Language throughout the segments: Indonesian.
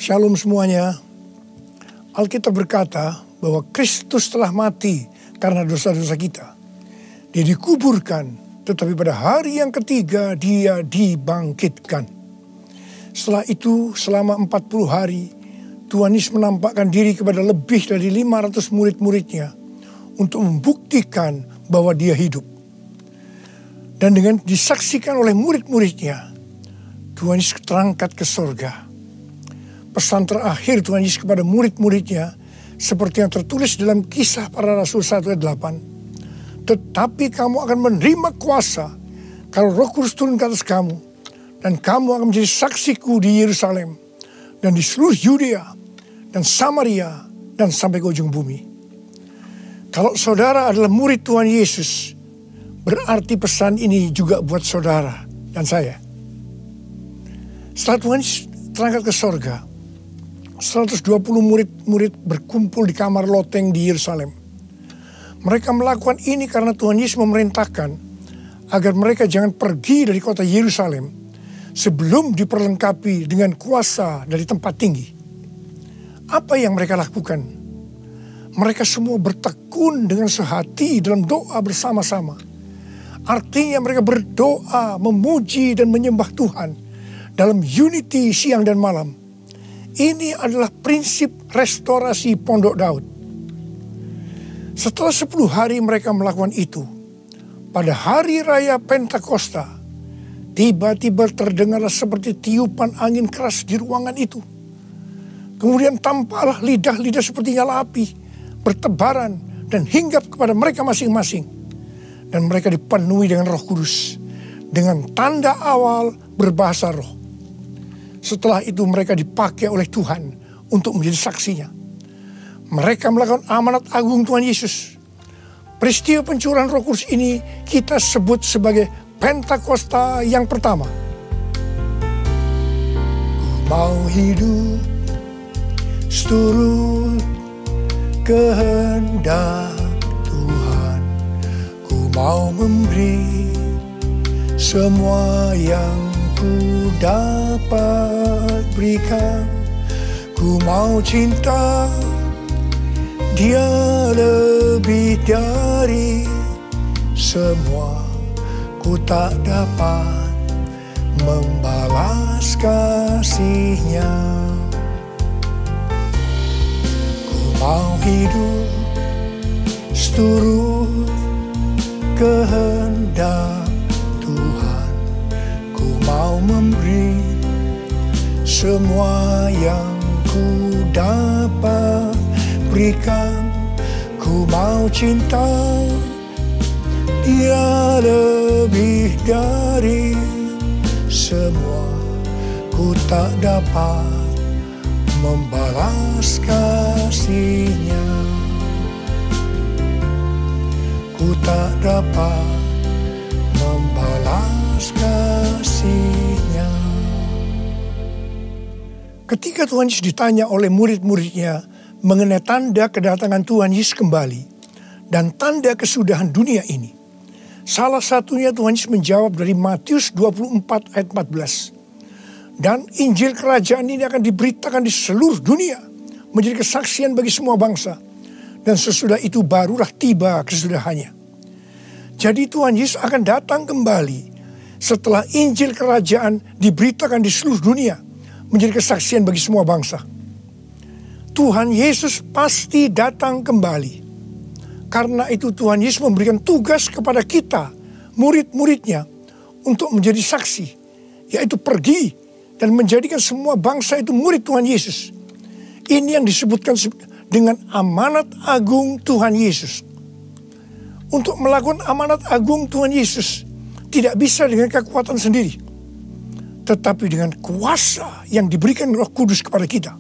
Shalom semuanya. Alkitab berkata bahwa Kristus telah mati karena dosa-dosa kita. Dia dikuburkan, tetapi pada hari yang ketiga dia dibangkitkan. Setelah itu selama 40 hari Tuhan Yesus menampakkan diri kepada lebih dari 500 murid-muridnya untuk membuktikan bahwa dia hidup. Dan dengan disaksikan oleh murid-muridnya, Tuhan Yesus terangkat ke sorga. Pesan terakhir Tuhan Yesus kepada murid-muridnya seperti yang tertulis dalam Kisah Para Rasul 1 ayat 8. Tetapi kamu akan menerima kuasa kalau Roh Kudus turun ke atas kamu, dan kamu akan menjadi saksiku di Yerusalem dan di seluruh Yudea dan Samaria dan sampai ke ujung bumi. Kalau saudara adalah murid Tuhan Yesus, berarti pesan ini juga buat saudara dan saya. Setelah Tuhan Yesus terangkat ke sorga, 120 murid-murid berkumpul di kamar loteng di Yerusalem. Mereka melakukan ini karena Tuhan Yesus memerintahkan agar mereka jangan pergi dari kota Yerusalem sebelum diperlengkapi dengan kuasa dari tempat tinggi. Apa yang mereka lakukan? Mereka semua bertekun dengan sehati dalam doa bersama-sama. Artinya mereka berdoa, memuji dan menyembah Tuhan dalam unity siang dan malam. Ini adalah prinsip restorasi Pondok Daud. Setelah 10 hari mereka melakukan itu, pada hari raya Pentakosta, tiba-tiba terdengarlah seperti tiupan angin keras di ruangan itu. Kemudian tampaklah lidah-lidah seperti nyala api, bertebaran dan hinggap kepada mereka masing-masing. Dan mereka dipenuhi dengan Roh Kudus, dengan tanda awal berbahasa roh. Setelah itu mereka dipakai oleh Tuhan untuk menjadi saksinya. Mereka melakukan amanat agung Tuhan Yesus. Peristiwa pencurahan Roh Kudus ini kita sebut sebagai Pentakosta yang pertama. Ku mau hidup seturut kehendak Tuhan. Ku mau memberi semua yang ku dapat berikan. Ku mau cinta Dia lebih dari semua. Ku tak dapat membalas kasih-Nya. Ku mau hidup seturut kehendak Tuhan. Ku mau memberi semua yang ku dapat berikan. Ku mau cinta Dia lebih dari semua. Ku tak dapat membalas kasih-Nya. Ku tak dapat membalas kasih-Nya. Ketika Tuhan Yesus ditanya oleh murid-muridnya mengenai tanda kedatangan Tuhan Yesus kembali dan tanda kesudahan dunia ini, salah satunya Tuhan Yesus menjawab dari Matius 24 ayat 14. Dan Injil kerajaan ini akan diberitakan di seluruh dunia, menjadi kesaksian bagi semua bangsa. Dan sesudah itu barulah tiba kesudahannya. Jadi Tuhan Yesus akan datang kembali setelah Injil kerajaan diberitakan di seluruh dunia, menjadi kesaksian bagi semua bangsa. Tuhan Yesus pasti datang kembali. Karena itu Tuhan Yesus memberikan tugas kepada kita, murid-muridnya, untuk menjadi saksi. Yaitu pergi dan menjadikan semua bangsa itu murid Tuhan Yesus. Ini yang disebutkan dengan amanat agung Tuhan Yesus. Untuk melakukan amanat agung Tuhan Yesus tidak bisa dengan kekuatan sendiri, tetapi dengan kuasa yang diberikan Roh Kudus kepada kita.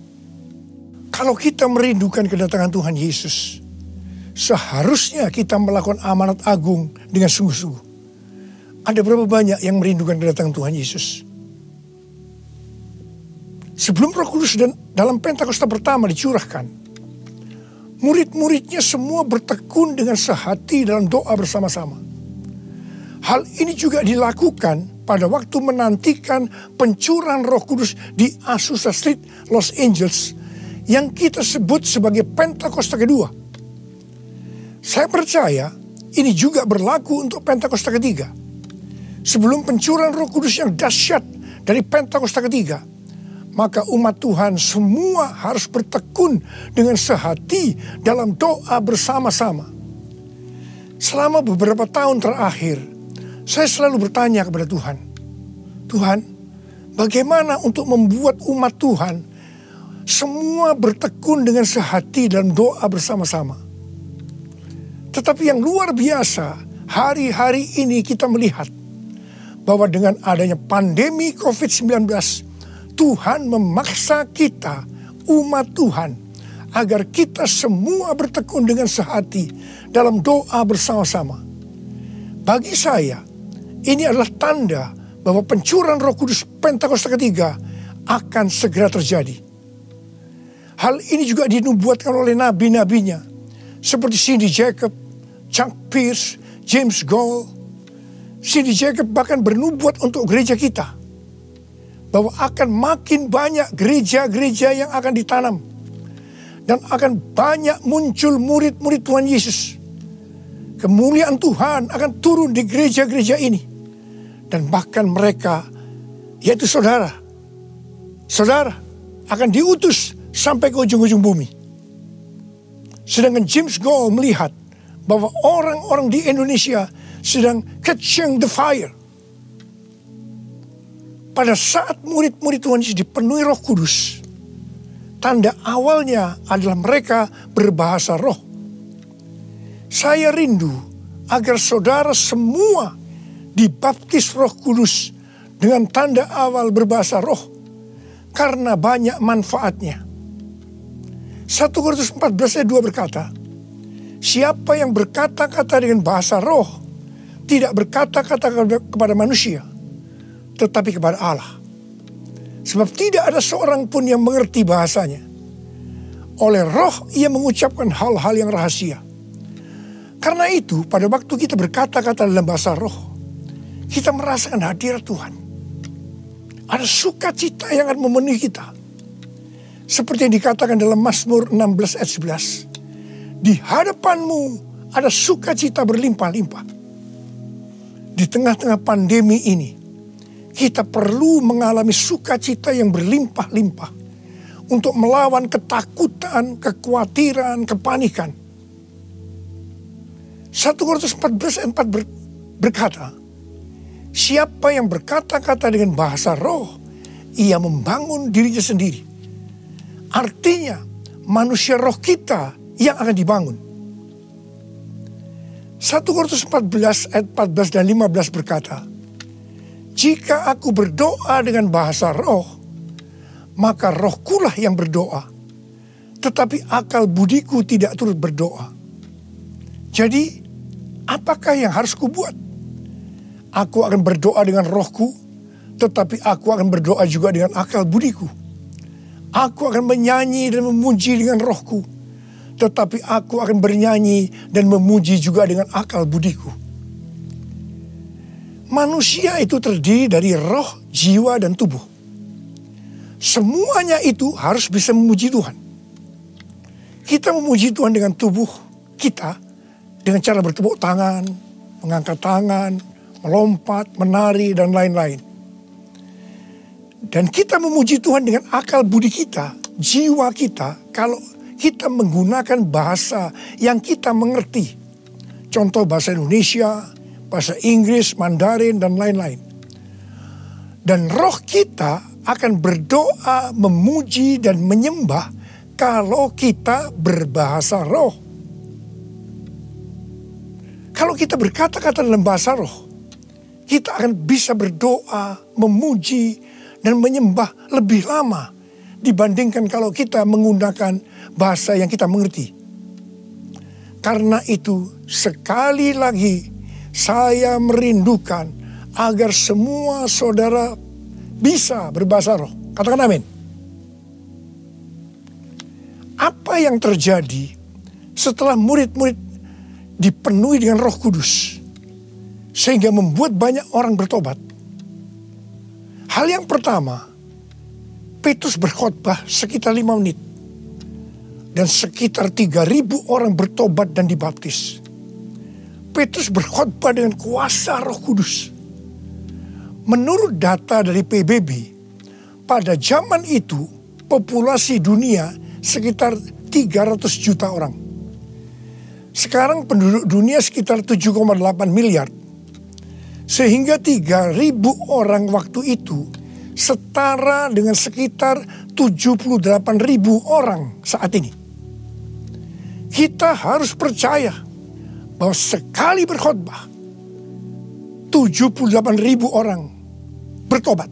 Kalau kita merindukan kedatangan Tuhan Yesus, seharusnya kita melakukan amanat agung dengan sungguh-sungguh. Ada berapa banyak yang merindukan kedatangan Tuhan Yesus? Sebelum Roh Kudus dan dalam Pentakosta pertama dicurahkan, murid-muridnya semua bertekun dengan sehati dalam doa bersama-sama. Hal ini juga dilakukan pada waktu menantikan pencurahan Roh Kudus di Azusa Street, Los Angeles, yang kita sebut sebagai Pentakosta kedua. Saya percaya ini juga berlaku untuk Pentakosta ketiga. Sebelum pencurahan Roh Kudus yang dahsyat dari Pentakosta ketiga, maka umat Tuhan semua harus bertekun dengan sehati dalam doa bersama-sama. Selama beberapa tahun terakhir, saya selalu bertanya kepada Tuhan, Tuhan, bagaimana untuk membuat umat Tuhan semua bertekun dengan sehati dalam doa bersama-sama? Tetapi yang luar biasa, hari-hari ini kita melihat bahwa dengan adanya pandemi COVID-19, Tuhan memaksa kita, umat Tuhan, agar kita semua bertekun dengan sehati dalam doa bersama-sama. Bagi saya, ini adalah tanda bahwa pencurahan Roh Kudus Pentakosta ketiga akan segera terjadi. Hal ini juga dinubuatkan oleh nabi-nabinya, seperti Cindy Jacob, Chuck Pierce, James Goll. Cindy Jacob bahkan bernubuat untuk gereja kita, bahwa akan makin banyak gereja-gereja yang akan ditanam, dan akan banyak muncul murid-murid Tuhan Yesus. Kemuliaan Tuhan akan turun di gereja-gereja ini. Dan bahkan mereka, yaitu saudara akan diutus sampai ke ujung-ujung bumi. Sedangkan James Goll melihat bahwa orang-orang di Indonesia sedang catching the fire. Pada saat murid-murid Tuhan Yesus dipenuhi Roh Kudus, tanda awalnya adalah mereka berbahasa roh. Saya rindu agar saudara semua dibaptis Roh Kudus dengan tanda awal berbahasa roh, karena banyak manfaatnya. 1 Korintus 14 ayat 2 berkata, siapa yang berkata-kata dengan bahasa roh tidak berkata-kata kepada manusia, tetapi kepada Allah. Sebab tidak ada seorang pun yang mengerti bahasanya. Oleh roh ia mengucapkan hal-hal yang rahasia. Karena itu pada waktu kita berkata-kata dalam bahasa roh, kita merasakan hadirat Tuhan. Ada sukacita yang akan memenuhi kita. Seperti yang dikatakan dalam Mazmur 16 ayat 11. Di hadapanmu ada sukacita berlimpah-limpah. Di tengah-tengah pandemi ini, kita perlu mengalami sukacita yang berlimpah-limpah untuk melawan ketakutan, kekhawatiran, kepanikan. 1 Korintus 14 ayat 4 berkata, siapa yang berkata-kata dengan bahasa roh, ia membangun dirinya sendiri. Artinya, manusia roh kita yang akan dibangun. 1 Korintus 14 ayat 14 dan 15 berkata, jika aku berdoa dengan bahasa roh, maka rohkulah yang berdoa, tetapi akal budiku tidak turut berdoa. Jadi, apakah yang harus kubuat? Aku akan berdoa dengan rohku, tetapi aku akan berdoa juga dengan akal budiku. Aku akan menyanyi dan memuji dengan rohku, tetapi aku akan bernyanyi dan memuji juga dengan akal budiku. Manusia itu terdiri dari roh, jiwa, dan tubuh. Semuanya itu harus bisa memuji Tuhan. Kita memuji Tuhan dengan tubuh kita, dengan cara bertepuk tangan, mengangkat tangan, melompat, menari, dan lain-lain. Dan kita memuji Tuhan dengan akal budi kita, jiwa kita, kalau kita menggunakan bahasa yang kita mengerti. Contoh bahasa Indonesia, bahasa Inggris, Mandarin, dan lain-lain. Dan roh kita akan berdoa, memuji, dan menyembah kalau kita berbahasa roh. Kalau kita berkata-kata dalam bahasa roh, kita akan bisa berdoa, memuji, dan menyembah lebih lama dibandingkan kalau kita menggunakan bahasa yang kita mengerti. Karena itu, sekali lagi saya merindukan agar semua saudara bisa berbahasa roh. Katakan amin. Apa yang terjadi setelah murid-murid dipenuhi dengan Roh Kudus? sehingga membuat banyak orang bertobat. Hal yang pertama, Petrus berkhotbah sekitar 5 menit. Dan sekitar 3.000 orang bertobat dan dibaptis. Petrus berkhotbah dengan kuasa Roh Kudus. Menurut data dari PBB, pada zaman itu populasi dunia sekitar 300 juta orang. Sekarang penduduk dunia sekitar 7,8 miliar. Sehingga 3.000 orang waktu itu setara dengan sekitar 78.000 orang saat ini. Kita harus percaya bahwa sekali berkhotbah 78.000 orang bertobat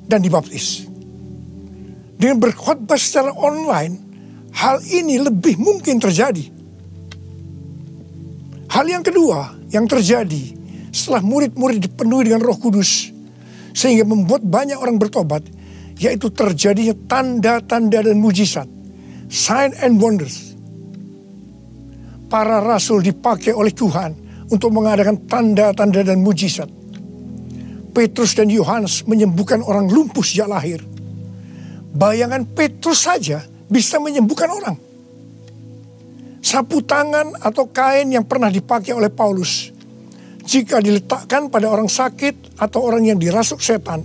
dan dibaptis. Dengan berkhotbah secara online, hal ini lebih mungkin terjadi. Hal yang kedua yang terjadi setelah murid-murid dipenuhi dengan Roh Kudus sehingga membuat banyak orang bertobat, yaitu terjadinya tanda-tanda dan mujizat, sign and wonders. Para rasul dipakai oleh Tuhan untuk mengadakan tanda-tanda dan mujizat. Petrus dan Yohanes menyembuhkan orang lumpuh sejak lahir. Bayangan Petrus saja bisa menyembuhkan orang. Sapu tangan atau kain yang pernah dipakai oleh Paulus, jika diletakkan pada orang sakit atau orang yang dirasuk setan,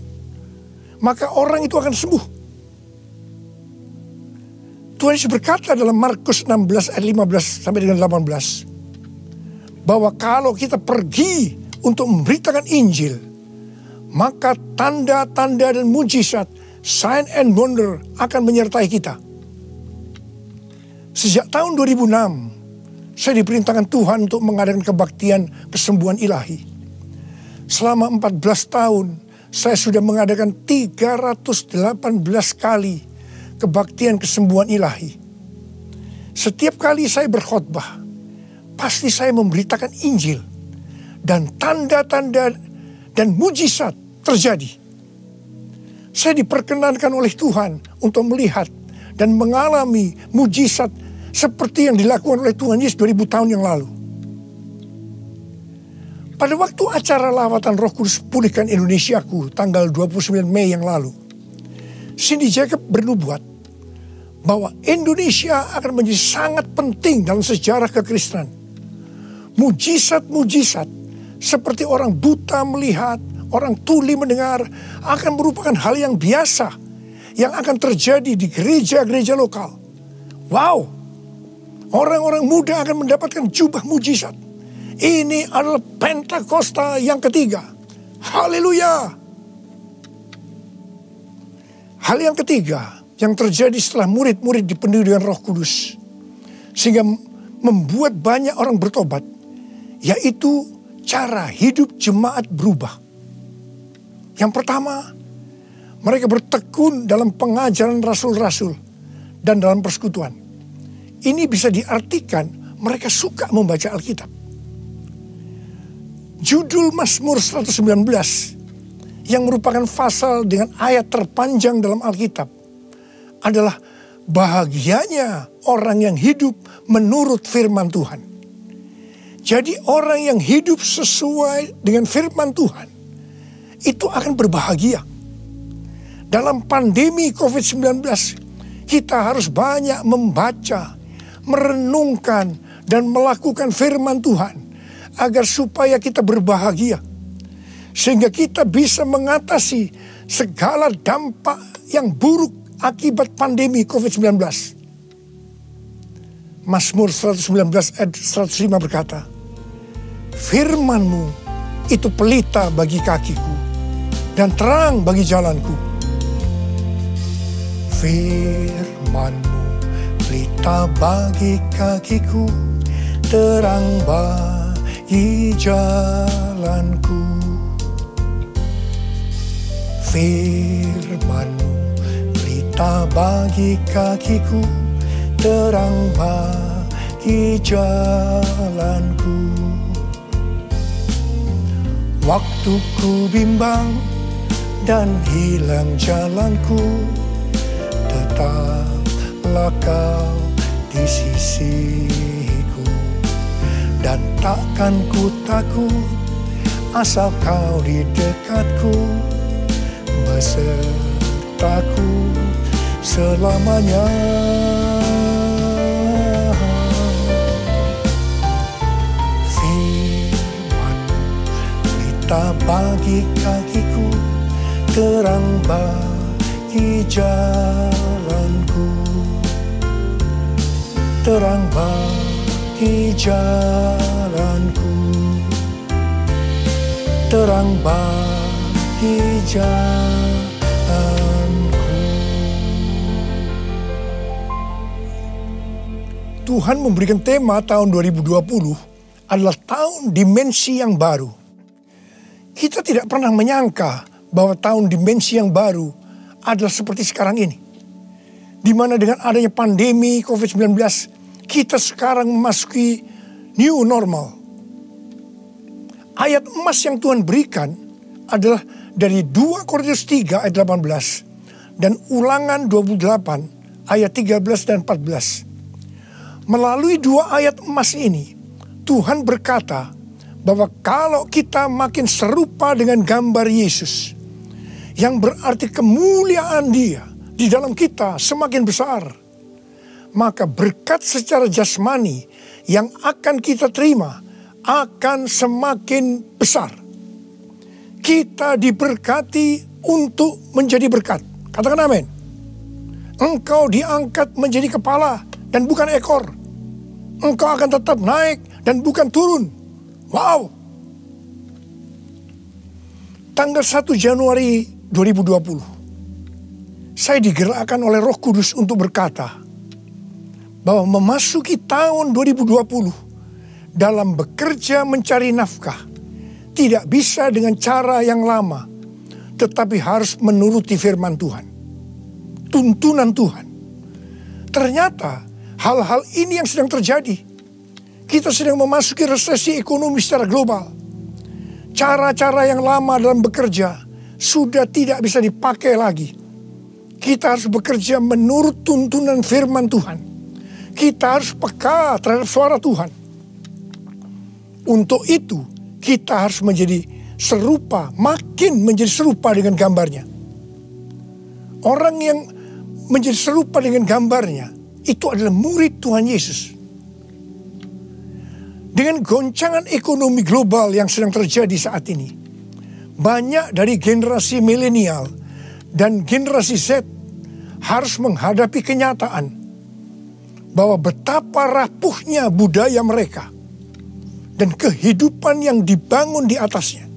maka orang itu akan sembuh. Tuhan Yesus berkata dalam Markus 16 ayat 15 sampai dengan 18, bahwa kalau kita pergi untuk memberitakan Injil, maka tanda-tanda dan mujizat, sign and wonder akan menyertai kita. Sejak tahun 2006, saya diperintahkan Tuhan untuk mengadakan kebaktian kesembuhan ilahi. Selama 14 tahun, saya sudah mengadakan 318 kali kebaktian kesembuhan ilahi. Setiap kali saya berkhotbah, pasti saya memberitakan Injil. Dan tanda-tanda dan mujizat terjadi. Saya diperkenankan oleh Tuhan untuk melihat dan mengalami mujizat seperti yang dilakukan oleh Tuhan Yesus 2000 tahun yang lalu. Pada waktu acara lawatan Roh Kudus Pulihkan Indonesiaku tanggal 29 Mei yang lalu, Cindy Jacob bernubuat bahwa Indonesia akan menjadi sangat penting dalam sejarah kekristenan. Mujizat-mujizat seperti orang buta melihat, orang tuli mendengar akan merupakan hal yang biasa yang akan terjadi di gereja-gereja lokal. Wow, orang-orang muda akan mendapatkan jubah mujizat. Ini adalah Pentakosta yang ketiga. Haleluya. Hal yang ketiga yang terjadi setelah murid-murid dipenuhi dengan Roh Kudus, sehingga membuat banyak orang bertobat, yaitu cara hidup jemaat berubah. Yang pertama, mereka bertekun dalam pengajaran rasul-rasul dan dalam persekutuan. Ini bisa diartikan mereka suka membaca Alkitab. Judul Mazmur 119 yang merupakan pasal dengan ayat terpanjang dalam Alkitab adalah bahagianya orang yang hidup menurut firman Tuhan. Jadi orang yang hidup sesuai dengan firman Tuhan itu akan berbahagia. Dalam pandemi COVID-19 kita harus banyak membaca, merenungkan dan melakukan firman Tuhan agar supaya kita berbahagia. Sehingga kita bisa mengatasi segala dampak yang buruk akibat pandemi COVID-19. Mazmur 119 ayat 105 berkata, firman-Mu itu pelita bagi kakiku dan terang bagi jalanku. Firman-Mu pelita bagi kakiku, terang bagi jalanku. Firman-Mu pelita bagi kakiku, terang bagi jalanku. Waktu ku bimbang dan hilang jalanku, tetaplah Kau di sisiku. Dan takkan ku takut asal kau di dekatku, besertaku selamanya. Firman berita bagi kakiku, terang bagi jalanku, terang bagi jalanku, terang bagi jalanku. Tuhan memberikan tema tahun 2020 adalah tahun dimensi yang baru. Kita tidak pernah menyangka bahwa tahun dimensi yang baru adalah seperti sekarang ini, di mana dengan adanya pandemi COVID-19, kita sekarang memasuki new normal. Ayat emas yang Tuhan berikan adalah dari 2 Korintus 3 ayat 18 dan Ulangan 28 ayat 13 dan 14. Melalui 2 ayat emas ini, Tuhan berkata bahwa kalau kita makin serupa dengan gambar Yesus, yang berarti kemuliaan Dia di dalam kita semakin besar, maka berkat secara jasmani yang akan kita terima akan semakin besar. Kita diberkati untuk menjadi berkat. Katakan amin. Engkau diangkat menjadi kepala dan bukan ekor. Engkau akan tetap naik dan bukan turun. Wow. Tanggal 1 Januari 2020, saya digerakkan oleh Roh Kudus untuk berkata bahwa memasuki tahun 2020 dalam bekerja mencari nafkah tidak bisa dengan cara yang lama, tetapi harus menuruti firman Tuhan, tuntunan Tuhan. Ternyata hal-hal ini yang sedang terjadi. Kita sedang memasuki resesi ekonomi secara global. Cara-cara yang lama dalam bekerja sudah tidak bisa dipakai lagi. Kita harus bekerja menurut tuntunan firman Tuhan. Kita harus peka terhadap suara Tuhan. Untuk itu, kita harus menjadi serupa, makin menjadi serupa dengan gambarnya. Orang yang menjadi serupa dengan gambarnya, itu adalah murid Tuhan Yesus. Dengan goncangan ekonomi global yang sedang terjadi saat ini, banyak dari generasi milenial dan generasi Z harus menghadapi kenyataan bahwa betapa rapuhnya budaya mereka dan kehidupan yang dibangun di atasnya.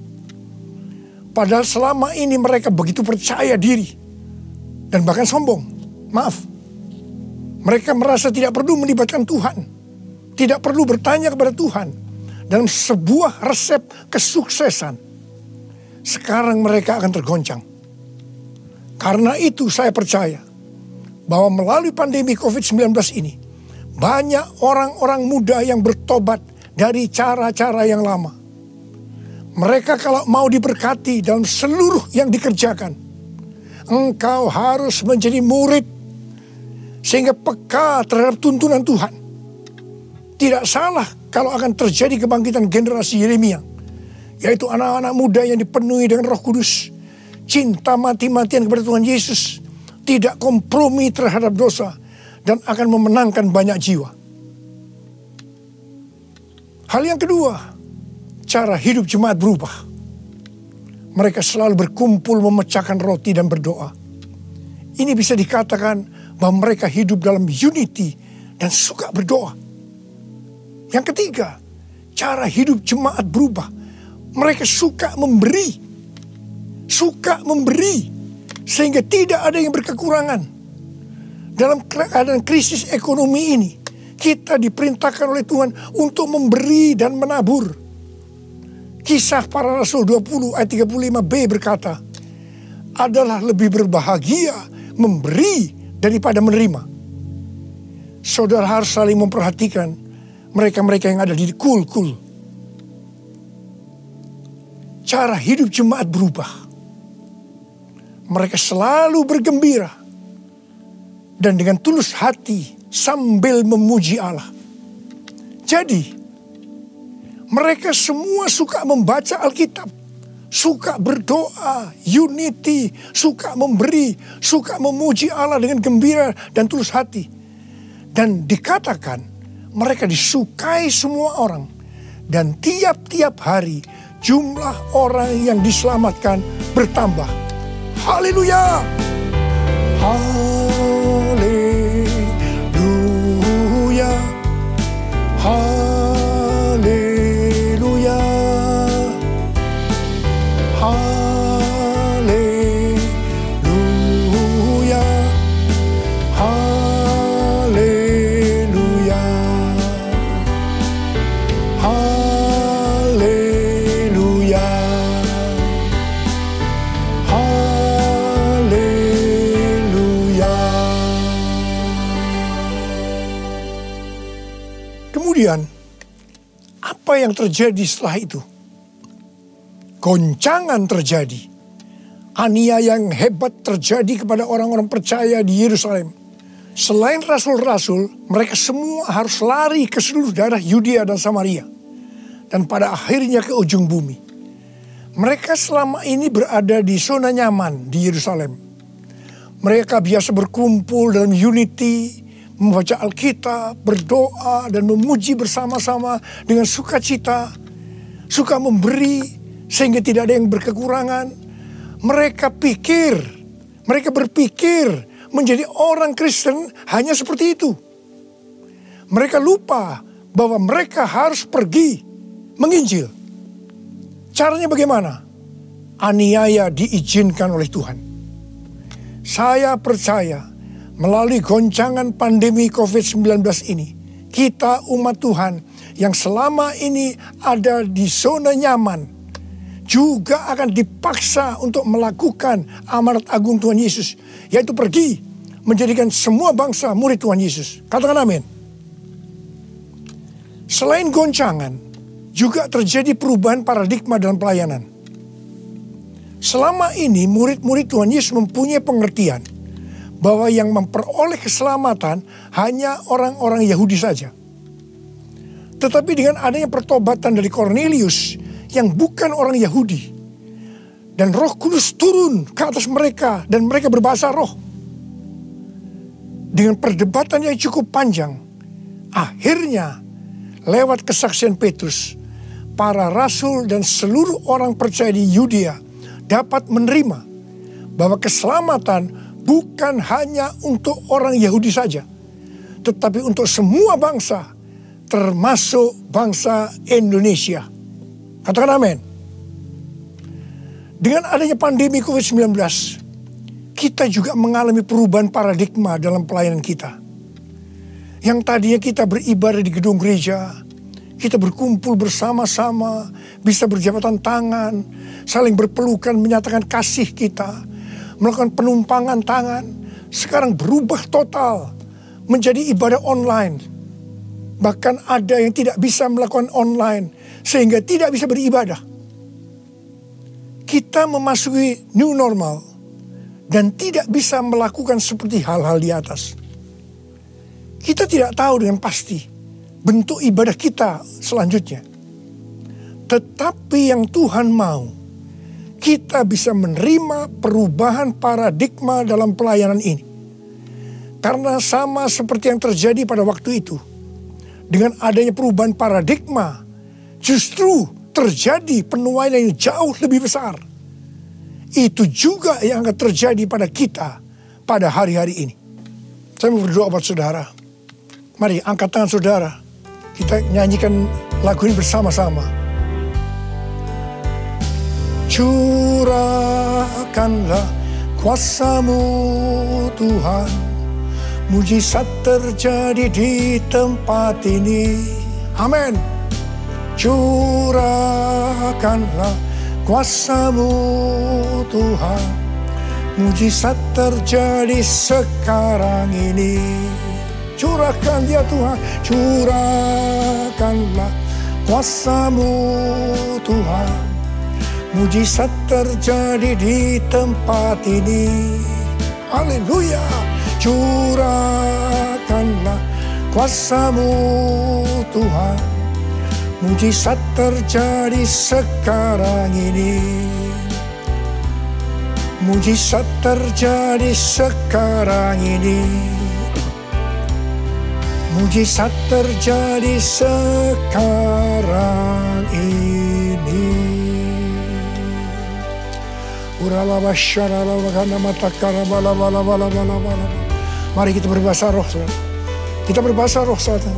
Padahal selama ini mereka begitu percaya diri dan bahkan sombong. Maaf, mereka merasa tidak perlu melibatkan Tuhan, tidak perlu bertanya kepada Tuhan dalam sebuah resep kesuksesan. Sekarang mereka akan tergoncang. Karena itu saya percaya bahwa melalui pandemi COVID-19 ini, banyak orang-orang muda yang bertobat dari cara-cara yang lama. Mereka kalau mau diberkati dalam seluruh yang dikerjakan, engkau harus menjadi murid sehingga peka terhadap tuntunan Tuhan. Tidak salah kalau akan terjadi kebangkitan generasi Yeremia, yaitu anak-anak muda yang dipenuhi dengan Roh Kudus, cinta mati-matian kepada Tuhan Yesus, tidak kompromi terhadap dosa, dan akan memenangkan banyak jiwa. Hal yang kedua, cara hidup jemaat berubah. Mereka selalu berkumpul memecahkan roti dan berdoa. Ini bisa dikatakan bahwa mereka hidup dalam unity dan suka berdoa. Yang ketiga, cara hidup jemaat berubah. Mereka suka memberi. Suka memberi. Sehingga tidak ada yang berkekurangan. Dalam keadaan krisis ekonomi ini, kita diperintahkan oleh Tuhan untuk memberi dan menabur. Kisah Para Rasul 20 ayat 35b berkata, adalah lebih berbahagia memberi daripada menerima. Saudara harus saling memperhatikan mereka-mereka yang ada di kul-kul. Cara hidup jemaat berubah. Mereka selalu bergembira dan dengan tulus hati sambil memuji Allah. Jadi, Mereka semua suka membaca Alkitab, suka berdoa, unity, suka memberi, suka memuji Allah dengan gembira dan tulus hati. Dan dikatakan mereka disukai semua orang. Dan tiap-tiap hari jumlah orang yang diselamatkan bertambah. Haleluya! Haleluya! Haleluya! Haleluya! Haleluya! Haleluya! Haleluya! Kemudian, apa yang terjadi setelah itu? Goncangan terjadi. Aniaya yang hebat terjadi kepada orang-orang percaya di Yerusalem. Selain rasul-rasul, mereka semua harus lari ke seluruh daerah Yudea dan Samaria. Dan pada akhirnya ke ujung bumi. Mereka selama ini berada di zona nyaman di Yerusalem. Mereka biasa berkumpul dalam unity, membaca Alkitab, berdoa, dan memuji bersama-sama dengan sukacita. Suka memberi, sehingga tidak ada yang berkekurangan. Mereka berpikir menjadi orang Kristen hanya seperti itu. Mereka lupa bahwa mereka harus pergi menginjil. Caranya bagaimana? Aniaya diizinkan oleh Tuhan. Saya percaya melalui goncangan pandemi COVID-19 ini, kita umat Tuhan yang selama ini ada di zona nyaman juga akan dipaksa untuk melakukan amanat agung Tuhan Yesus, yaitu pergi menjadikan semua bangsa murid Tuhan Yesus. Katakan amin. Selain goncangan, juga terjadi perubahan paradigma dalam pelayanan. Selama ini murid-murid Tuhan Yesus mempunyai pengertian bahwa yang memperoleh keselamatan hanya orang-orang Yahudi saja. Tetapi dengan adanya pertobatan dari Cornelius yang bukan orang Yahudi, dan Roh Kudus turun ke atas mereka dan mereka berbahasa roh. Dengan perdebatan yang cukup panjang, akhirnya lewat kesaksian Petrus, para rasul dan seluruh orang percaya di Yudea dapat menerima bahwa keselamatan bukan hanya untuk orang Yahudi saja, tetapi untuk semua bangsa, termasuk bangsa Indonesia. Katakan amin. Dengan adanya pandemi COVID-19, kita juga mengalami perubahan paradigma dalam pelayanan kita. Yang tadinya kita beribadah di gedung gereja, kita berkumpul bersama-sama, bisa berjabatan tangan, saling berpelukan, menyatakan kasih kita, melakukan penumpangan tangan. Sekarang berubah total menjadi ibadah online. Bahkan ada yang tidak bisa melakukan online, sehingga tidak bisa beribadah. Kita memasuki new normal dan tidak bisa melakukan seperti hal-hal di atas. Kita tidak tahu dengan pasti bentuk ibadah kita selanjutnya. Tetapi yang Tuhan mau, kita bisa menerima perubahan paradigma dalam pelayanan ini. Karena sama seperti yang terjadi pada waktu itu, dengan adanya perubahan paradigma, justru terjadi penuaian yang jauh lebih besar. Itu juga yang akan terjadi pada kita pada hari-hari ini. Saya mau berdoa buat saudara. Mari angkat tangan saudara. Kita nyanyikan lagu ini bersama-sama. Curahkanlah kuasa-Mu Tuhan. Mujizat terjadi di tempat ini. Amin. Curahkanlah kuasa-Mu Tuhan. Mujizat terjadi sekarang ini. Curahkan ya Tuhan. Curahkanlah kuasa-Mu Tuhan. Mujizat terjadi di tempat ini. Haleluya. Curahkanlah kuasa-Mu Tuhan. Mujizat terjadi sekarang ini. Mujizat terjadi sekarang ini. Mujizat terjadi sekarang ini. Mari kita berbahasa roh. Kita berbahasa roh saat ini.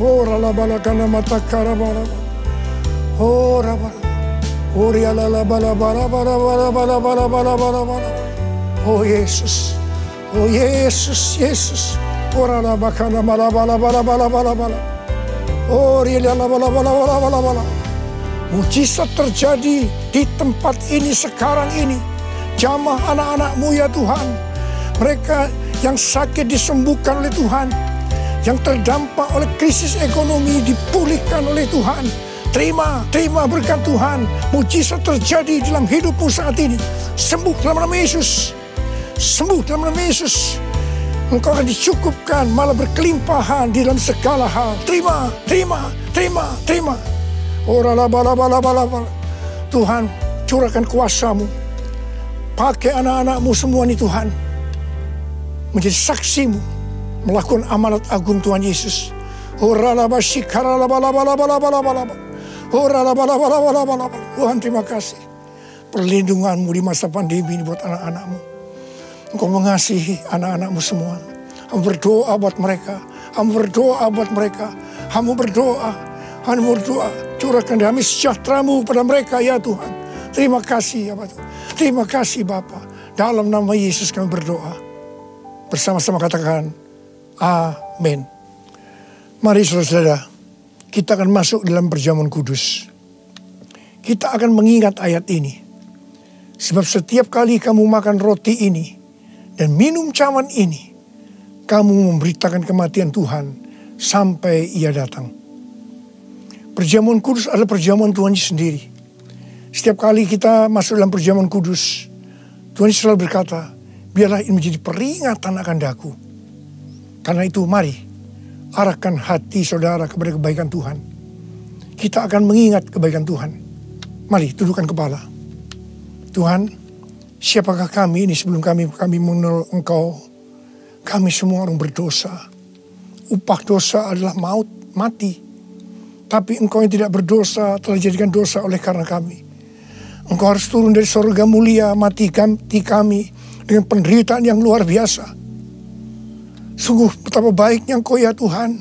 Oh Yesus, oh Yesus, Yesus. Mujizat terjadi di tempat ini sekarang ini. Jamah anak-anak-Mu ya Tuhan. Mereka yang sakit disembuhkan oleh Tuhan. Yang terdampak oleh krisis ekonomi dipulihkan oleh Tuhan. Terima berkat Tuhan. Mujizat terjadi dalam hidupmu saat ini. Sembuh dalam nama Yesus. Sembuh dalam nama Yesus. Engkau akan dicukupkan, malah berkelimpahan di dalam segala hal. Terima. Tuhan, curahkan kuasa-Mu. Pakai anak-anak-Mu semua nih Tuhan. Menjadi saksi-Mu. Melakukan amanat agung Tuhan Yesus. Tuhan, terima kasih. Perlindungan-Mu di masa pandemi ini buat anak-anak-Mu. Engkau mengasihi anak-anak-Mu semua. Kamu berdoa buat mereka. Kamu berdoa buat mereka. Kamu berdoa. Curahkan damai sejahtera-Mu pada mereka ya Tuhan. Terima kasih ya Bapak. Terima kasih Bapa. Dalam nama Yesus kami berdoa. Bersama-sama katakan amin. Mari saudara-saudara, kita akan masuk dalam perjamuan kudus. Kita akan mengingat ayat ini. Sebab setiap kali kamu makan roti ini dan minum cawan ini, kamu memberitakan kematian Tuhan sampai Ia datang. Perjamuan kudus adalah perjamuan Tuhan Yesus sendiri. Setiap kali kita masuk dalam perjamuan kudus, Tuhan Yesus selalu berkata, biarlah ini menjadi peringatan akan daku. Karena itu mari, arahkan hati saudara kepada kebaikan Tuhan. Kita akan mengingat kebaikan Tuhan. Mari, tundukkan kepala. Tuhan, siapakah kami ini sebelum kami mengenal Engkau? Kami semua orang berdosa. Upah dosa adalah maut, mati. Tapi Engkau yang tidak berdosa telah dijadikan dosa oleh karena kami. Engkau harus turun dari surga mulia, mati kami dengan penderitaan yang luar biasa. Sungguh betapa baiknya Engkau ya Tuhan.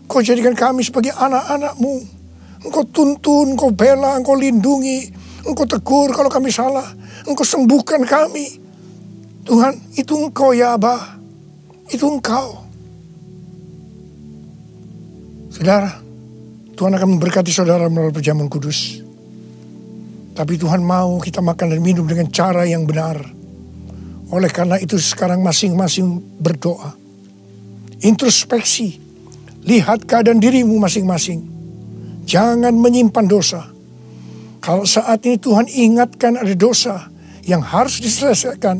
Engkau jadikan kami sebagai anak-anak-Mu. Engkau tuntun, Engkau bela, Engkau lindungi. Engkau tegur kalau kami salah. Engkau sembuhkan kami. Tuhan, itu Engkau ya Abah. Itu Engkau. Saudara, Tuhan akan memberkati saudara melalui perjamuan kudus. Tapi Tuhan mau kita makan dan minum dengan cara yang benar. Oleh karena itu sekarang masing-masing berdoa. Introspeksi. Lihat keadaan dirimu masing-masing. Jangan menyimpan dosa. Kalau saat ini Tuhan ingatkan ada dosa yang harus diselesaikan,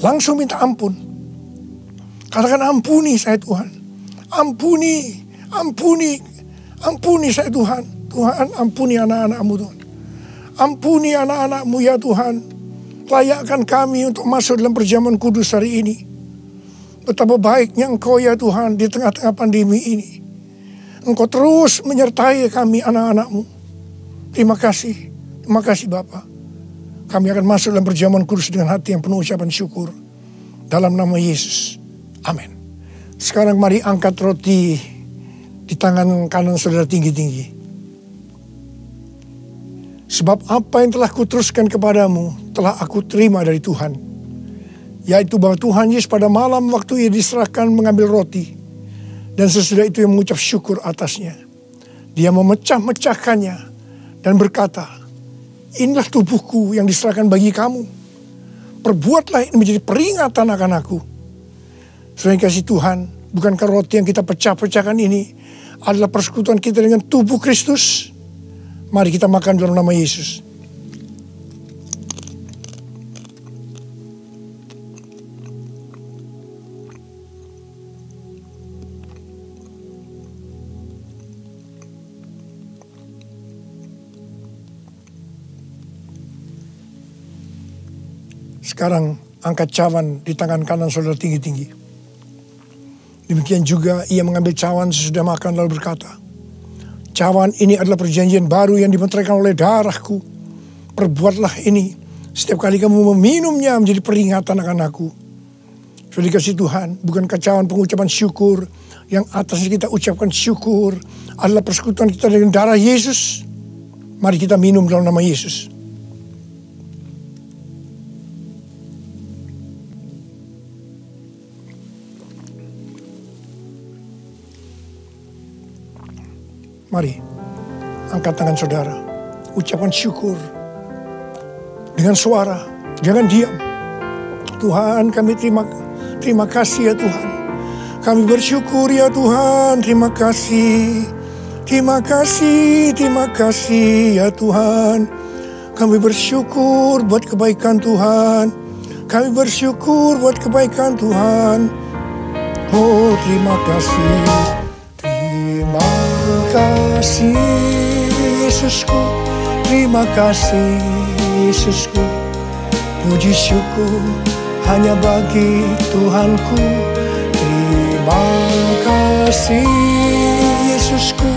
langsung minta ampun. Katakan ampuni saya Tuhan. Ampuni saya Tuhan. Tuhan ampuni anak-anak-Mu Tuhan. Ampuni anak-anak-Mu ya Tuhan. Layakkan kami untuk masuk dalam perjamuan kudus hari ini. Betapa baiknya Engkau ya Tuhan di tengah-tengah pandemi ini. Engkau terus menyertai kami anak-anak-Mu. Terima kasih Bapa. Kami akan masuk dalam perjamuan kudus dengan hati yang penuh ucapan syukur. Dalam nama Yesus. Amin. Sekarang mari angkat roti di tangan kanan saudara tinggi-tinggi. Sebab apa yang telah kuteruskan kepadamu telah aku terima dari Tuhan. Yaitu bahwa Tuhan Yesus pada malam waktu Ia diserahkan mengambil roti. Dan sesudah itu Ia mengucap syukur atasnya. Dia memecah-mecahkannya dan berkata, inilah tubuhku yang diserahkan bagi kamu. Perbuatlah ini menjadi peringatan akan aku. Saudara yang kasih Tuhan, bukankah roti yang kita pecah-pecahkan ini adalah persekutuan kita dengan tubuh Kristus? Mari kita makan dalam nama Yesus. Sekarang angkat cawan di tangan kanan saudara tinggi-tinggi. Demikian juga ia mengambil cawan sesudah makan lalu berkata, cawan ini adalah perjanjian baru yang dimeteraikan oleh darahku. Perbuatlah ini setiap kali kamu meminumnya menjadi peringatan akan aku. Sudah dikasih Tuhan, bukankah cawan pengucapan syukur yang atasnya kita ucapkan syukur adalah persekutuan kita dengan darah Yesus? Mari kita minum dalam nama Yesus. Mari, angkat tangan saudara, ucapan syukur dengan suara, jangan diam. Tuhan, kami terima kasih ya Tuhan. Kami bersyukur ya Tuhan, terima kasih. Terima kasih ya Tuhan. Kami bersyukur buat kebaikan Tuhan. Kami bersyukur buat kebaikan Tuhan. Oh, terima kasih. Terima kasih Yesusku. Terima kasih Yesusku. Puji syukur hanya bagi Tuhanku. Terima kasih Yesusku.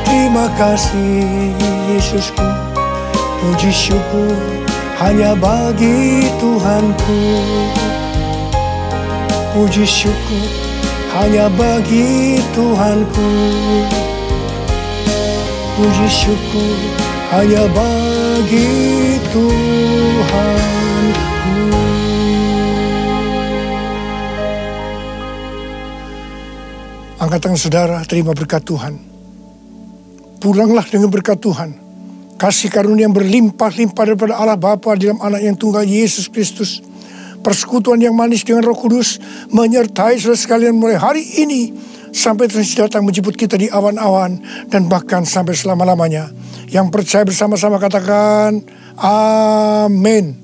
Terima kasih Yesusku. Puji syukur hanya bagi Tuhanku. Puji syukur hanya bagi Tuhanku. Puji syukur hanya bagi Tuhanku. Angkat tangan saudara, terima berkat Tuhan. Pulanglah dengan berkat Tuhan. Kasih karunia yang berlimpah-limpah daripada Allah Bapa dalam Anak yang tunggal Yesus Kristus. Persekutuan yang manis dengan Roh Kudus menyertai saudara sekalian mulai hari ini sampai Tuhan datang menjemput kita di awan-awan dan bahkan sampai selama-lamanya. Yang percaya bersama-sama katakan amin.